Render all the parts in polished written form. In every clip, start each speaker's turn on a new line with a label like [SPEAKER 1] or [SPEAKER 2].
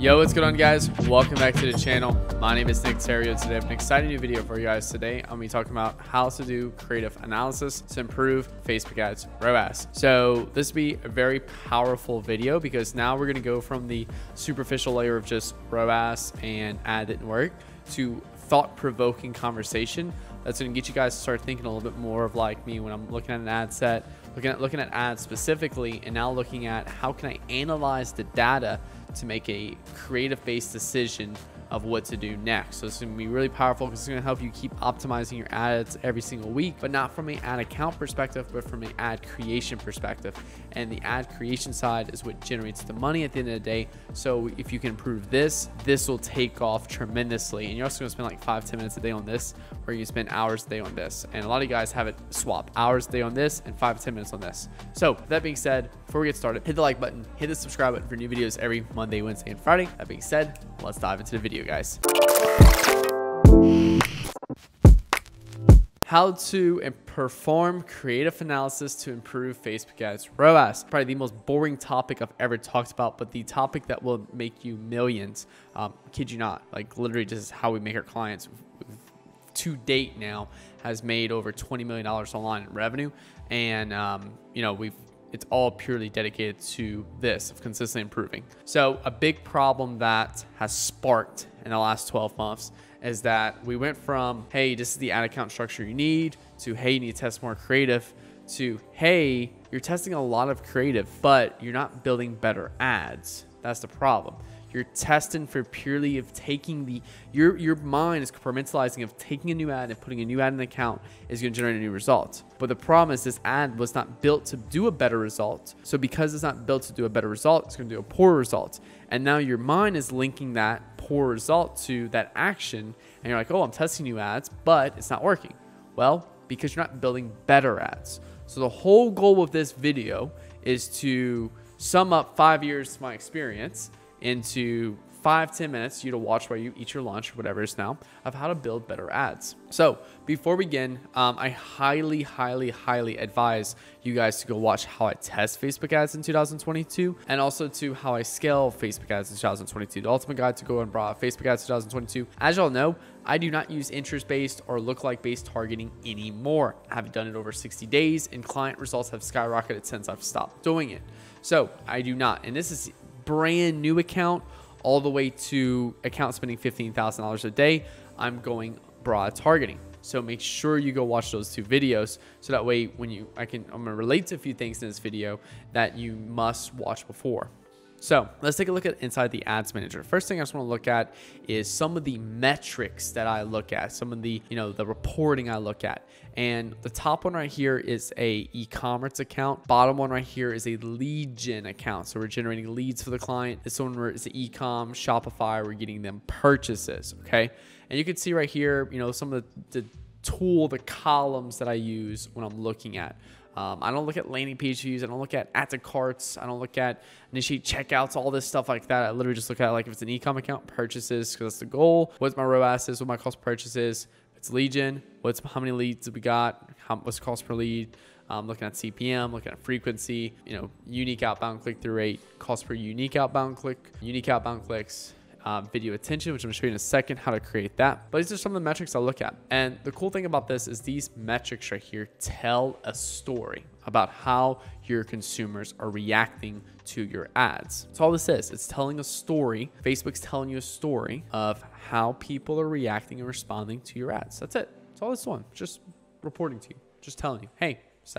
[SPEAKER 1] Yo, what's going on, guys? Welcome back to the channel. My name is Nick Theriot. Today I have an exciting new video for you guys. Today I'm going to be talking about how to do creative analysis to improve Facebook ads ROAS. So this will be a very powerful video because now we're going to go from the superficial layer of just ROAS and ad didn't work to thought-provoking conversation that's going to get you guys to start thinking a little bit more of like me when I'm looking at an ad set, looking at ads specifically, and now looking at how can I analyze the data to make a creative-based decision of what to do next. So it's going to be really powerful because it's going to help you keep optimizing your ads every single week, but not from an ad account perspective, but from an ad creation perspective. And the ad creation side is what generates the money at the end of the day. So if you can improve this will take off tremendously. And you're also going to spend like 5-10 minutes a day on this, or you spend hours a day on this. And a lot of you guys have it swap hours a day on this and 5-10 minutes on this. So that being said, before we get started, hit the like button, hit the subscribe button for new videos every Monday, Wednesday, and Friday. That being said, let's dive into the video, guys. How to perform creative analysis to improve Facebook ads ROAS. Probably the most boring topic I've ever talked about, but the topic that will make you millions. Kid you not, like literally this is how we make our clients. To date now has made over $20 million online in revenue. And you know, it's all purely dedicated to this of consistently improving. So a big problem that has sparked in the last 12 months is that we went from, hey, this is the ad account structure you need, to, hey, you need to test more creative, to, hey, you're testing a lot of creative, but you're not building better ads. That's the problem. You're testing for purely of taking the, your mind is compartmentalizing of taking a new ad and putting a new ad in the account is going to generate a new result. But the problem is this ad was not built to do a better result. So because it's not built to do a better result, it's going to do a poor result. And now your mind is linking that poor result to that action. And you're like, oh, I'm testing new ads, but it's not working. Well, because you're not building better ads. So the whole goal of this video is to sum up 5 years of my experience into 5-10 minutes you to watch while you eat your lunch or whatever it is now of how to build better ads. So before we begin, I highly advise you guys to go watch how I test Facebook ads in 2022 and also to how I scale Facebook ads in 2022. The ultimate guide to go and broad Facebook ads 2022. As y'all know, I do not use interest-based or look-like-based targeting anymore. I haven't done it over 60 days and client results have skyrocketed since I've stopped doing it. So I do not, and this is brand new account all the way to account spending $15,000 a day. I'm going broad targeting. So make sure you go watch those two videos. So that way when I'm going to relate to a few things in this video that you must watch before. So let's take a look at inside the ads manager. First thing I just want to look at is some of the metrics that I look at, some of the, the reporting I look at. And the top one right here is a e-commerce account. Bottom one right here is a lead gen account. So we're generating leads for the client. This one is an e-com, Shopify, we're getting them purchases, okay? And you can see right here, some of the columns that I use when I'm looking at. I don't look at landing page views. I don't look at to carts. I don't look at initiate checkouts, all this stuff like that. I literally just look at like if it's an e-com account, purchases, because that's the goal. What's my ROAS is, what my cost per purchase is. If it's lead gen, how many leads have we got? What's the cost per lead? Looking at CPM, looking at frequency, unique outbound click-through rate, cost per unique outbound click, unique outbound clicks, video attention, which I'm going to show you in a second how to create that. But these are some of the metrics I look at. And the cool thing about this is these metrics right here tell a story about how your consumers are reacting to your ads. That's all this is. It's telling a story. Facebook's telling you a story of how people are reacting and responding to your ads. That's it. That's all it's doing. Just reporting to you. Just telling you, hey, this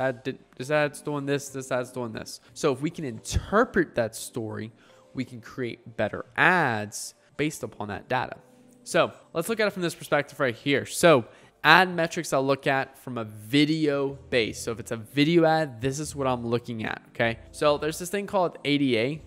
[SPEAKER 1] ad's doing this ad's doing this. So if we can interpret that story, we can create better ads based upon that data. So let's look at it from this perspective right here. So ad metrics I'll look at from a video base. So if it's a video ad, this is what I'm looking at, okay? So there's this thing called ADA,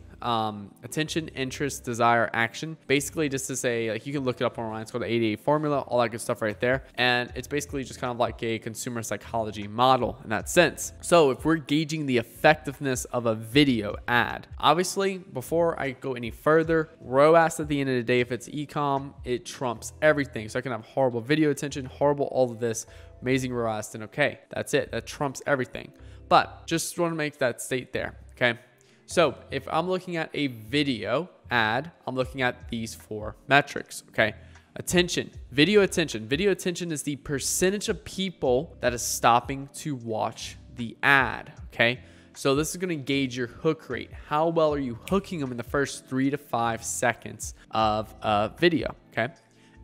[SPEAKER 1] attention, interest, desire, action. Basically just to say, like, you can look it up online. It's called the ADA formula, all that good stuff right there. And it's basically just kind of like a consumer psychology model in that sense. So if we're gauging the effectiveness of a video ad, obviously before I go any further, ROAS at the end of the day, if it's e-com, it trumps everything. So I can have horrible video attention, horrible all of this, amazing ROAS, then okay, that's it. That trumps everything. But just want to make that state there, okay? So if I'm looking at a video, ad, I'm looking at these 4 metrics, okay? Attention, video attention. Video attention is the percentage of people that is stopping to watch the ad, okay? So this is going to gauge your hook rate. How well are you hooking them in the first 3 to 5 seconds of a video, okay?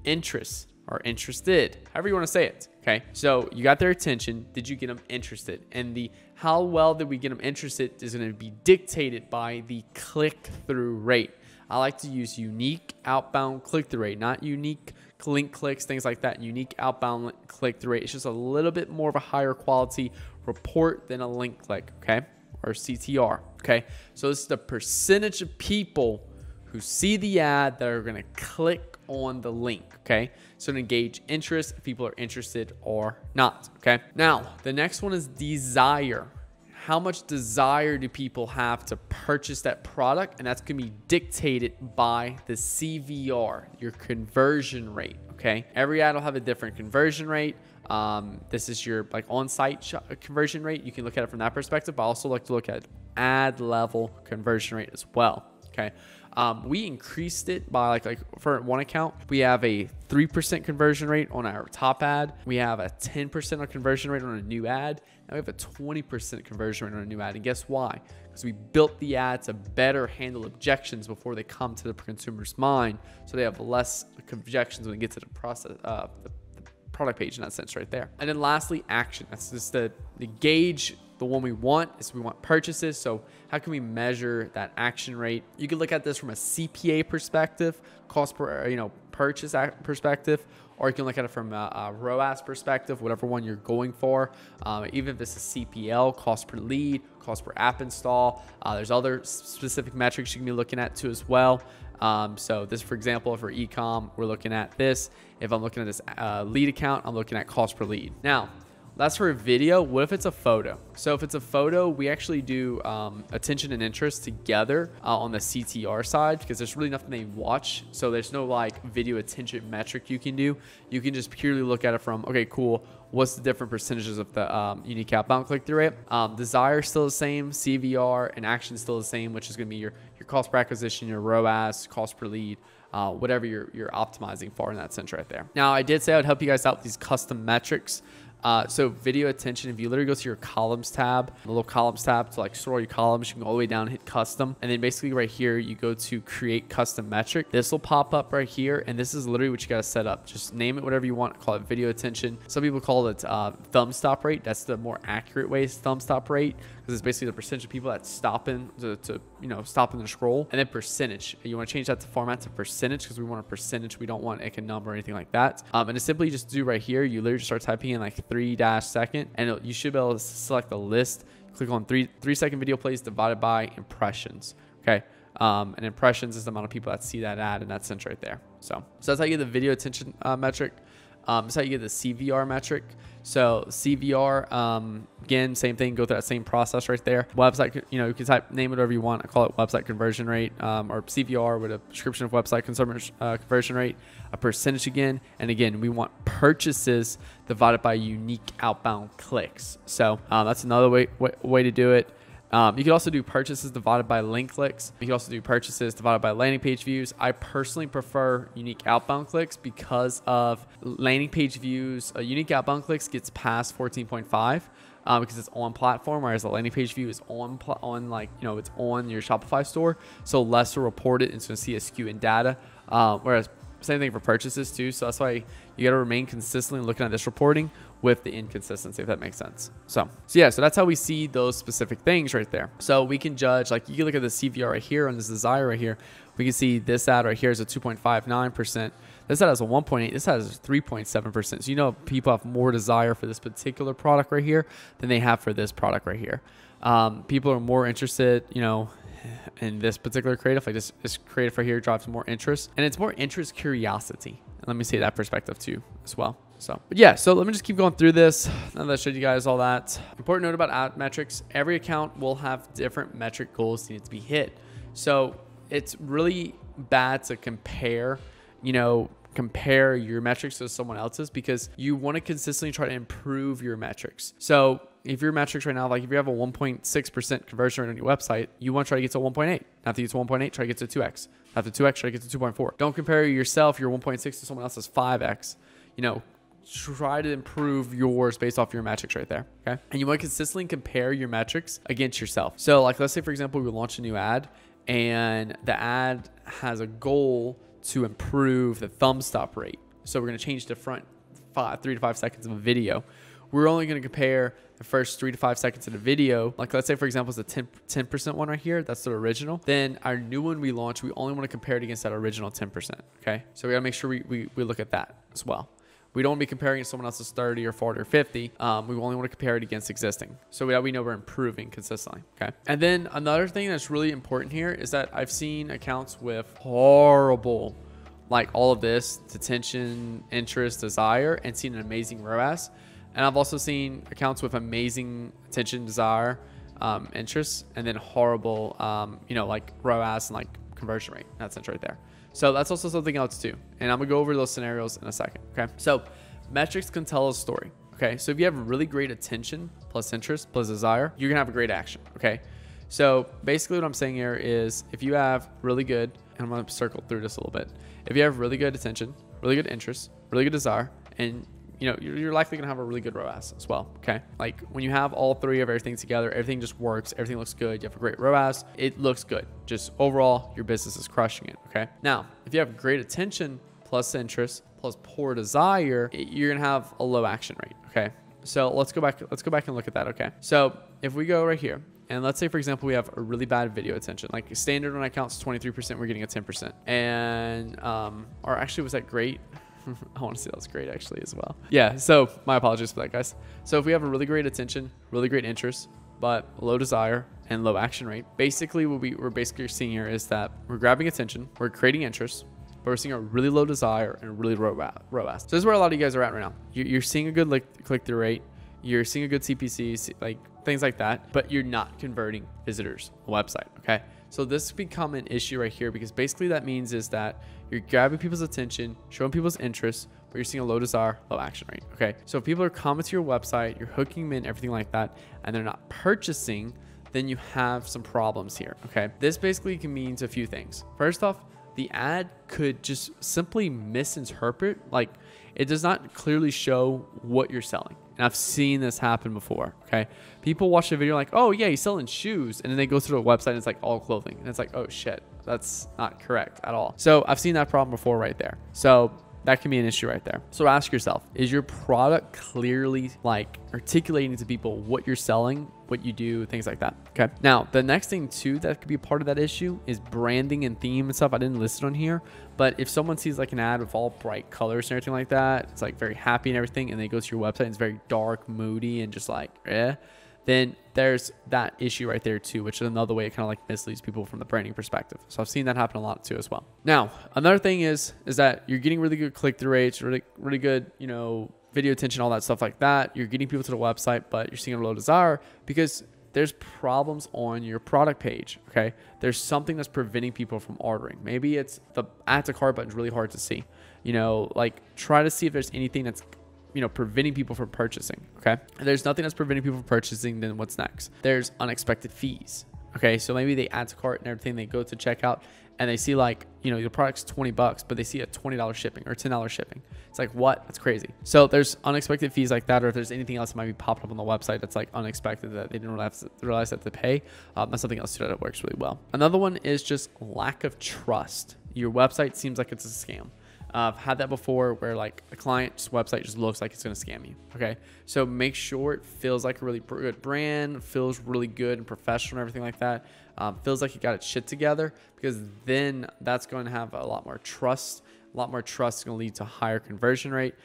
[SPEAKER 1] Interest or interested, however you want to say it, okay? So you got their attention. Did you get them interested? And the how well did we get them interested is going to be dictated by the click-through rate. I like to use unique outbound click-through rate, not unique link clicks, things like that. Unique outbound click-through rate. It's just a little bit more of a higher quality report than a link click, okay? Or CTR, okay? So this is the percentage of people who see the ad that are gonna click on the link, okay? So to gauge interest, if people are interested or not, okay? Now, the next one is desire. How much desire do people have to purchase that product? And that's gonna be dictated by the CVR, your conversion rate, okay? Every ad will have a different conversion rate. This is your like on-site conversion rate. You can look at it from that perspective, but I also like to look at ad level conversion rate as well, okay? We increased it by like for one account, we have a 3% conversion rate on our top ad. We have a 10% conversion rate on a new ad. And we have a 20% conversion rate on a new ad. And guess why? Because we built the ad to better handle objections before they come to the consumer's mind. So they have less objections when they get to the process, the product page in that sense right there. And then lastly, action. That's just the gauge. The one we want is we want purchases. So how can we measure that action rate? You can look at this from a CPA perspective, cost per purchase perspective, or you can look at it from a ROAS perspective, whatever one you're going for. Even if it's a CPL, cost per lead, cost per app install. There's other specific metrics you can be looking at too as well. So this, for example, for e-com, we're looking at this. If I'm looking at this lead account, I'm looking at cost per lead. Now, that's for a video. What if it's a photo? So if it's a photo, we actually do attention and interest together on the CTR side because there's really nothing they watch. So there's no like video attention metric you can do. You can just purely look at it from, okay, cool. What's the different percentages of the unique outbound click-through rate? Desire still the same, CVR, and action still the same, which is going to be your cost per acquisition, your ROAS, cost per lead, whatever you're optimizing for in that sense right there. Now, I did say I would help you guys out with these custom metrics. So video attention, if you literally go to your columns tab, the little columns tab to like store your columns, you can go all the way down and hit custom. And then basically right here, you go to create custom metric. This will pop up right here. And this is literally what you got to set up. Just name it whatever you want. Call it video attention. Some people call it thumb stop rate. That's the more accurate way is thumb stop rate, because it's basically the percentage of people that stopping stopping the scroll. And then percentage. You want to change that to format to percentage because we want a percentage. We don't want a number or anything like that. And it's simply just do right here. You literally just start typing in like 3-second, and you should be able to select the list. Click on 3-second video plays divided by impressions. Okay. And impressions is the amount of people that see that ad in that sense right there. So that's how you get the video attention metric. That's how you get the CVR metric. So CVR, again, same thing, go through that same process right there. Website, you can name it whatever you want. I call it website conversion rate, or CVR with a description of website conversion rate, a percentage again. And again, we want purchases divided by unique outbound clicks. So that's another way to do it. You can also do purchases divided by link clicks. You can also do purchases divided by landing page views. I personally prefer unique outbound clicks because of landing page views. Unique outbound clicks gets past 14.5 because it's on platform, whereas the landing page view is on it's on your Shopify store. So less will report it. It's going to see a skew in data. Whereas same thing for purchases too. So that's why you got to remain consistently looking at this reporting with the inconsistency, if that makes sense. So that's how we see those specific things right there. So we can judge, like you can look at the CVR right here on this desire right here. We can see this ad right here is a 2.59%. This ad has a 1.8. This ad is 3.7%. So people have more desire for this particular product right here than they have for this product right here. People are more interested, in this particular creative. Like this creative right here drives more interest, and it's more interest curiosity. And let me say that perspective too as well. So let me just keep going through this. Now that I showed you guys all that. Important note about ad metrics: every account will have different metric goals that need to be hit. So it's really bad to compare your metrics to someone else's, because you want to consistently try to improve your metrics. So if your metrics right now, like if you have a 1.6% conversion rate on your website, you want to try to get to 1.8. After you get to 1.8, try to get to 2x. After 2x, try to get to 2.4. Don't compare yourself, your 1.6 to someone else's 5x. You know, try to improve yours based off your metrics right there. Okay. And you want to consistently compare your metrics against yourself. So like, let's say for example, we launch a new ad and the ad has a goal to improve the thumb stop rate. So we're going to change the front 3 to 5 seconds of a video. We're only going to compare the first 3 to 5 seconds of the video. Like let's say for example, it's a 10% one right here. That's the original. Then our new one we launch, we only want to compare it against that original 10%. Okay. So we got to make sure we look at that as well. We don't want to be comparing it to someone else's 30 or 40 or 50. We only want to compare it against existing. So we know we're improving consistently. Okay. And then another thing that's really important here is that I've seen accounts with horrible, like all of this, attention, interest, desire, and seen an amazing ROAS. And I've also seen accounts with amazing attention, desire, interest, and then horrible, like ROAS and like conversion rate. That's it right there. So that's also something else too. And I'm gonna go over those scenarios in a second. Okay. So metrics can tell a story. Okay. So if you have really great attention plus interest plus desire, you're gonna have a great action. Okay. So basically what I'm saying here is if you have really good, and I'm gonna circle through this a little bit. If you have really good attention, really good interest, really good desire, and you're likely gonna have a really good ROAS as well. Okay. Like when you have all three of everything together, everything just works. Everything looks good. You have a great ROAS. It looks good. Just overall, your business is crushing it. Okay. Now, if you have great attention plus interest plus poor desire, you're gonna have a low action rate. Okay. So let's go back and look at that. Okay. So if we go right here, and let's say, for example, we have a really bad video attention, like standard when I count is 23%, we're getting a 10%. And, or actually, was that great? I want to say that was great actually as well. Yeah, so my apologies for that, guys. So if we have a really great attention, really great interest, but low desire and low action rate, basically what we're basically seeing here is that we're grabbing attention, we're creating interest, but we're seeing a really low desire and really low ROAS. So this is where a lot of you guys are at right now. You're seeing a good click-through rate, you're seeing a good CPC, like things like that, but you're not converting visitors on the website, okay? So this has become an issue right here because basically that means is that you're grabbing people's attention, showing people's interest, but you're seeing a low desire, low action rate, okay? So if people are coming to your website, you're hooking them in, everything like that, and they're not purchasing, then you have some problems here, okay? This basically can mean a few things. First off, the ad could just simply misinterpret, like it does not clearly show what you're selling. And I've seen this happen before, okay? People watch the video like, oh yeah, he's selling shoes. And then they go to the website and it's like all clothing. And it's like, oh shit, that's not correct at all. So I've seen that problem before right there. So that can be an issue right there. So ask yourself, is your product clearly like articulating to people what you're selling, what you do, things like that? Okay. Now, the next thing too that could be part of that issue is branding and theme and stuff. I didn't list it on here, but if someone sees like an ad with all bright colors and everything like that, it's like very happy and everything, and they go to your website and it's very dark, moody, and just like, then there's that issue right there too, which is another way it kind of like misleads people from the branding perspective. So I've seen that happen a lot too as well. Now, another thing is that you're getting really good click-through rates, really good, video attention, all that stuff like that. You're getting people to the website, but you're seeing a low desire because there's problems on your product page, okay? There's something that's preventing people from ordering. Maybe it's the add to cart button is really hard to see. Like try to see if there's anything that's preventing people from purchasing, okay? If there's nothing that's preventing people from purchasing, then what's next? There's unexpected fees, okay? So maybe they add to cart and everything, they go to checkout and they see like, your product's $20, but they see a $20 shipping or $10 shipping. It's like, what? That's crazy. So there's unexpected fees like that, or if there's anything else that might be popped up on the website that's like unexpected that they didn't realize that to pay, that's something else too that works really well. Another one is just lack of trust. Your website seems like it's a scam. I've had that before where like a client's website just looks like it's going to scam you. Okay. So make sure it feels like a really good brand, feels really good and professional and everything like that. Feels like you got its shit together, because then that's going to have a lot more trust. A lot more trust is going to lead to higher conversion rate.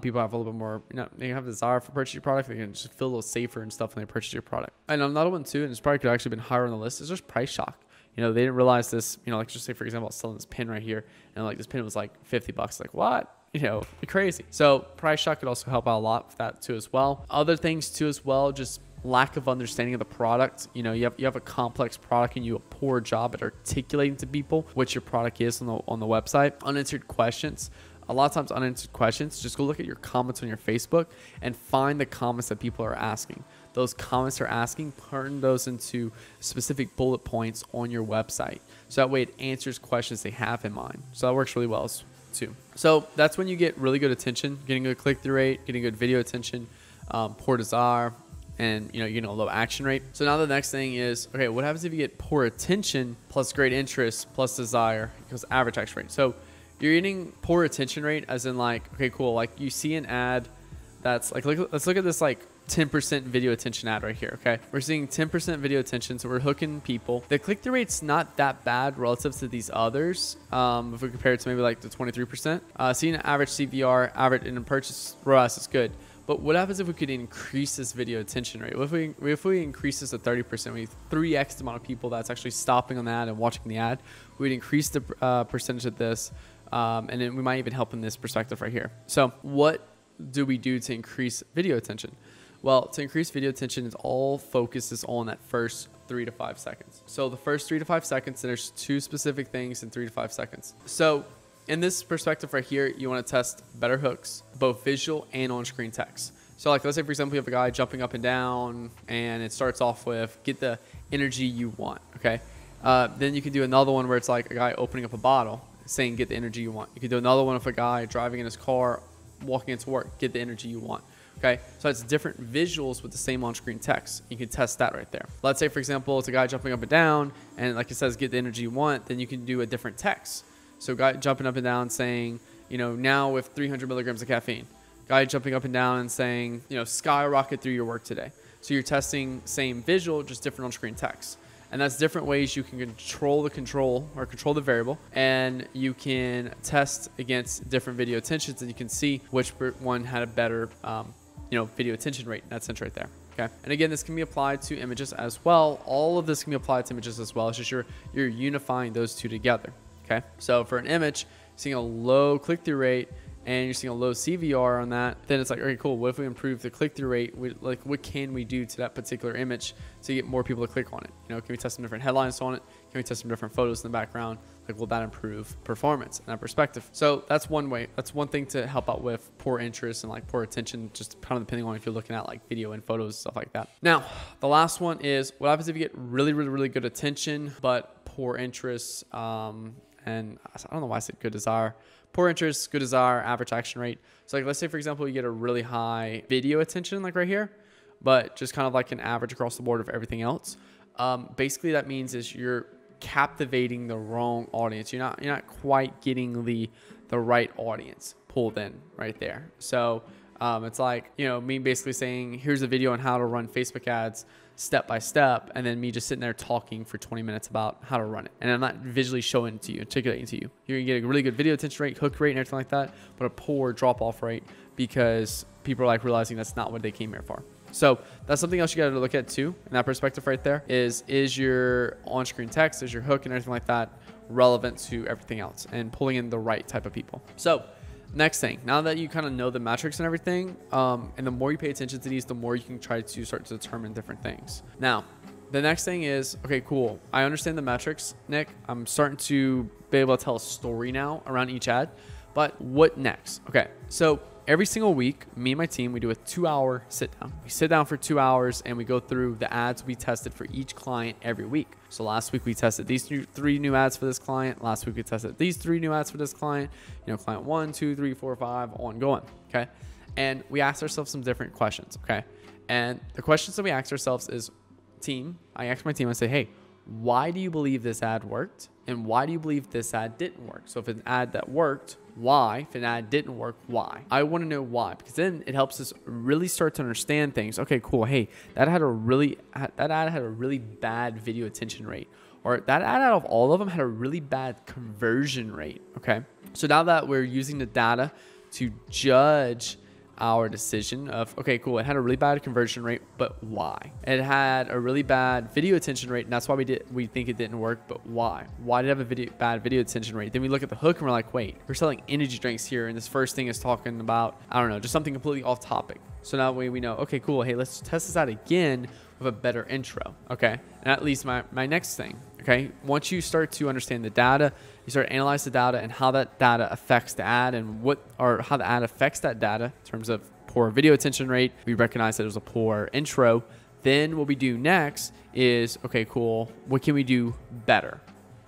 [SPEAKER 1] People have a little bit more, they have a desire for purchasing your product. They can just feel a little safer and stuff when they purchase your product. And another one too, and it's probably could have actually been higher on the list, is just price shock. They didn't realize this, like just say, for example, I was selling this pin right here and like this pin was like $50. Like what? Crazy. So price shock could also help out a lot with that too as well. Other things too as well, just lack of understanding of the product. You have a complex product and you do a poor job at articulating to people what your product is on the website. Unanswered questions. A lot of times unanswered questions, just go look at your comments on your Facebook and find the comments that people are asking. those comments are asking, turn those into specific bullet points on your website. So that way it answers questions they have in mind. So that works really well too. So that's when you get really good attention, getting good click-through rate, getting good video attention, poor desire, and a low action rate. So now the next thing is, okay, what happens if you get poor attention plus great interest plus desire equals average action rate? So you're getting poor attention rate as in like, okay, cool. Like you see an ad that's like, let's look at this like 10% video attention ad right here. Okay. We're seeing 10% video attention. So we're hooking people. The click-through rate's not that bad relative to these others. If we compare it to maybe like the 23%, seeing an average CVR, average in purchase ROAS is good. But what happens if we could increase this video attention rate? What if we increase this to 30%? We 3x the amount of people that's actually stopping on the ad and watching the ad. We'd increase the percentage of this. And then we might even help in this perspective right here. So what do we do to increase video attention? Well, to increase video attention, it's all focuses on that first 3 to 5 seconds. So the first 3 to 5 seconds, there's 2 specific things in 3 to 5 seconds. So in this perspective right here, you want to test better hooks, both visual and on-screen text. So like, let's say for example, you have a guy jumping up and down and it starts off with get the energy you want. Okay. Then you can do another one where it's like a guy opening up a bottle saying get the energy you want. You can do another one with a guy driving in his car, walking into work, get the energy you want. Okay, so it's different visuals with the same on-screen text. You can test that right there. Let's say, for example, it's a guy jumping up and down, and like it says, get the energy you want, then you can do a different text. So guy jumping up and down saying, now with 300 milligrams of caffeine. Guy jumping up and down and saying, skyrocket through your work today. So you're testing same visual, just different on-screen text. And that's different ways you can control the variable, and you can test against different video attentions, and you can see which one had a better video attention rate in that sense right there. Okay. And again, this can be applied to images as well. All of this can be applied to images as well. It's just you're unifying those two together. Okay. So for an image, seeing a low click-through rate and you're seeing a low CVR on that, then it's like, okay, cool. What if we improve the click-through rate? What can we do to that particular image to get more people to click on it? Can we test some different headlines on it? Can we test some different photos in the background? Like, will that improve performance in that perspective? So that's one way. That's one thing to help out with poor interest and like poor attention, just kind of depending on if you're looking at like video and photos, stuff like that. Now, the last one is what happens if you get really, really, really good attention, but poor interest, and I don't know why I said good desire. Poor interest, good desire, average action rate. So like, let's say for example, you get a really high video attention, like right here, but just kind of like an average across the board of everything else. Basically that means is you're captivating the wrong audience. You're not quite getting the right audience pulled in right there. So it's like, me basically saying, here's a video on how to run Facebook ads step by step, and then me just sitting there talking for 20 minutes about how to run it. And I'm not visually showing it to you, articulating to you. You're gonna get a really good video attention rate, hook rate, and everything like that, but a poor drop-off rate because people are like realizing that's not what they came here for. So that's something else you got to look at too, in that perspective right there, is your on-screen text, is your hook and everything like that relevant to everything else, and pulling in the right type of people. So next thing, now that you kind of know the metrics and everything, and the more you pay attention to these, the more you can try to start to determine different things. Now, the next thing is, okay, cool. I understand the metrics, Nick. I'm starting to be able to tell a story now around each ad, but what next? Okay, so every single week, me and my team, we do a 2-hour sit down. We sit down for 2 hours and we go through the ads we tested for each client every week. So last week we tested these 3 new ads for this client. Last week we tested these 3 new ads for this client. Client 1, 2, 3, 4, 5, ongoing. Okay. And we asked ourselves some different questions. Okay. And the questions that we asked ourselves is, I asked my team, I say, hey, why do you believe this ad worked? And why do you believe this ad didn't work? So if an ad that worked, why? If an ad didn't work, why? I want to know why, because then it helps us really start to understand things. Okay, cool. Hey, that ad had a really bad video attention rate, or that ad out of all of them had a really bad conversion rate. Okay. So now that we're using the data to judge our decision of, okay, cool, it had a really bad conversion rate, but why? It had a really bad video attention rate, and that's why we think it didn't work, but why? Why did it have a bad video attention rate? Then we look at the hook and we're like, wait, we're selling energy drinks here, and this first thing is talking about, I don't know, just something completely off topic. So now we know, okay, cool, hey, let's test this out again with a better intro. Okay. And that leads my next thing. Okay. Once you start to understand the data, you start to analyze the data and how that data affects the ad, and how the ad affects that data in terms of poor video attention rate. We recognize that it was a poor intro. Then what we do next is, okay, cool, what can we do better?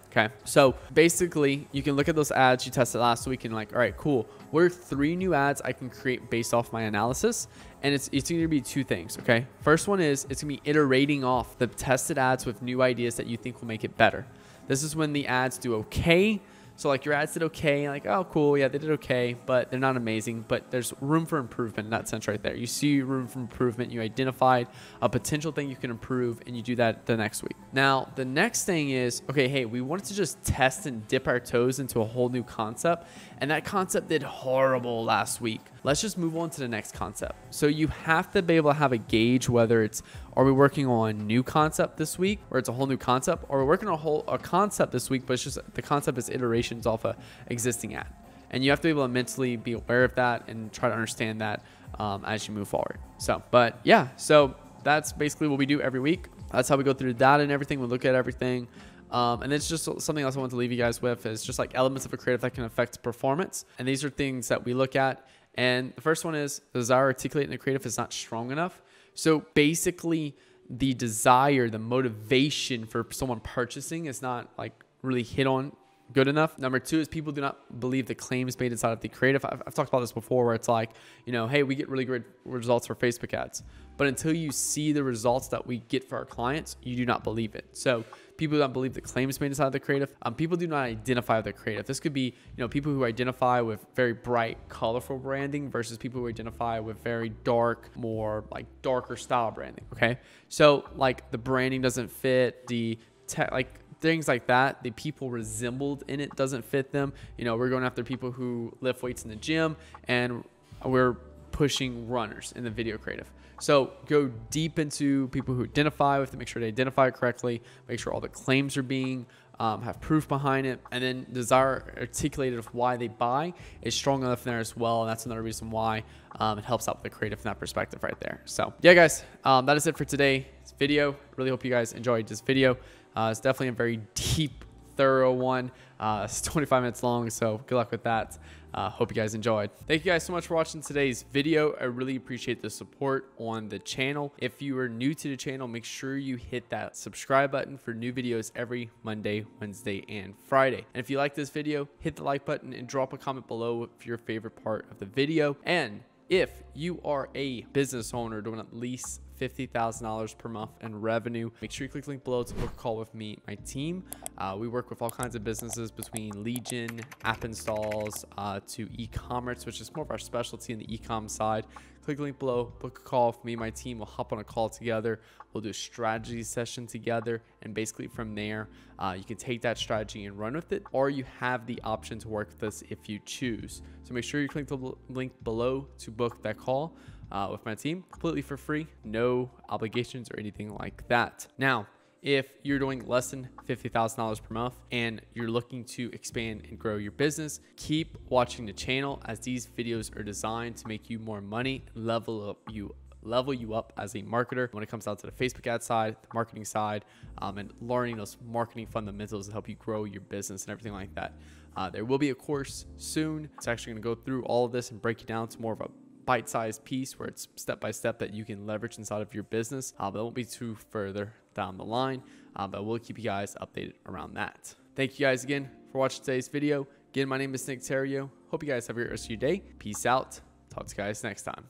[SPEAKER 1] Okay, so basically you can look at those ads you tested last week and like, all right, cool, what are 3 new ads I can create based off my analysis? And it's going to be 2 things. Okay, first one is it's going to be iterating off the tested ads with new ideas that you think will make it better. This is when the ads do okay. So like your ads did okay, like, oh cool, yeah, they did okay, but they're not amazing, but there's room for improvement in that sense right there. You see room for improvement, you identified a potential thing you can improve, and you do that the next week. Now, the next thing is, okay, hey, we wanted to just test and dip our toes into a whole new concept, and that concept did horrible last week. Let's just move on to the next concept. So you have to be able to have a gauge whether it's, are we working on new concept this week, or it's a whole new concept, or we're working on a concept this week, but it's just the concept is iterations off a existing ad. And you have to be able to mentally be aware of that and try to understand that as you move forward. So, but yeah, so that's basically what we do every week. That's how we go through the data and everything. We look at everything. And it's just something else I want to leave you guys with is just like elements of a creative that can affect performance. And these are things that we look at. And the first one is the desire articulated in the creative is not strong enough. So basically the desire, the motivation for someone purchasing is not like really hit on good enough. Number 2 is people do not believe the claims made inside of the creative. I've talked about this before where it's like, you know, hey, we get really great results for Facebook ads, but until you see the results that we get for our clients, you do not believe it. So people do not believe the claims made inside of the creative. People do not identify with the creative. This could be, you know, people who identify with very bright, colorful branding versus people who identify with very dark, more like darker style branding. Okay. So like the branding doesn't fit, the like things like that, the people resembled in it doesn't fit them. You know, we're going after people who lift weights in the gym, and we're pushing runners in the video creative. So go deep into people who identify with it, make sure they identify it correctly, make sure all the claims are being have proof behind it, and then desire articulated of why they buy is strong enough in there as well. And that's another reason why it helps out with the creative from that perspective right there. So yeah, guys, that is it for today's video. Really hope you guys enjoyed this video. It's definitely a very deep, thorough one. It's 25 minutes long, so good luck with that. Hope you guys enjoyed. Thank you guys so much for watching today's video. I really appreciate the support on the channel. If you are new to the channel, make sure you hit that subscribe button for new videos every Monday, Wednesday, and Friday. And if you like this video, hit the like button and drop a comment below for your favorite part of the video. And if you are a business owner doing at least $50,000 per month in revenue, make sure you click the link below to book a call with me, my team. We work with all kinds of businesses between lead gen, app installs, to e-commerce, which is more of our specialty in the e-com side. Click the link below, book a call with me, my team. We'll hop on a call together. We'll do a strategy session together. And basically from there, you can take that strategy and run with it, or you have the option to work with us if you choose. So make sure you click the link below to book that call with my team completely for free, no obligations or anything like that. Now, if you're doing less than $50,000 per month and you're looking to expand and grow your business, keep watching the channel as these videos are designed to make you more money, level you up as a marketer when it comes down to the Facebook ad side, the marketing side, and learning those marketing fundamentals to help you grow your business and everything like that. There will be a course soon. It's actually going to go through all of this and break it down to more of a bite-sized piece where it's step-by-step that you can leverage inside of your business. But it won't be too further down the line, but we'll keep you guys updated around that. Thank you guys again for watching today's video. Again, my name is Nick Theriot. Hope you guys have a great rest of your day. Peace out. Talk to you guys next time.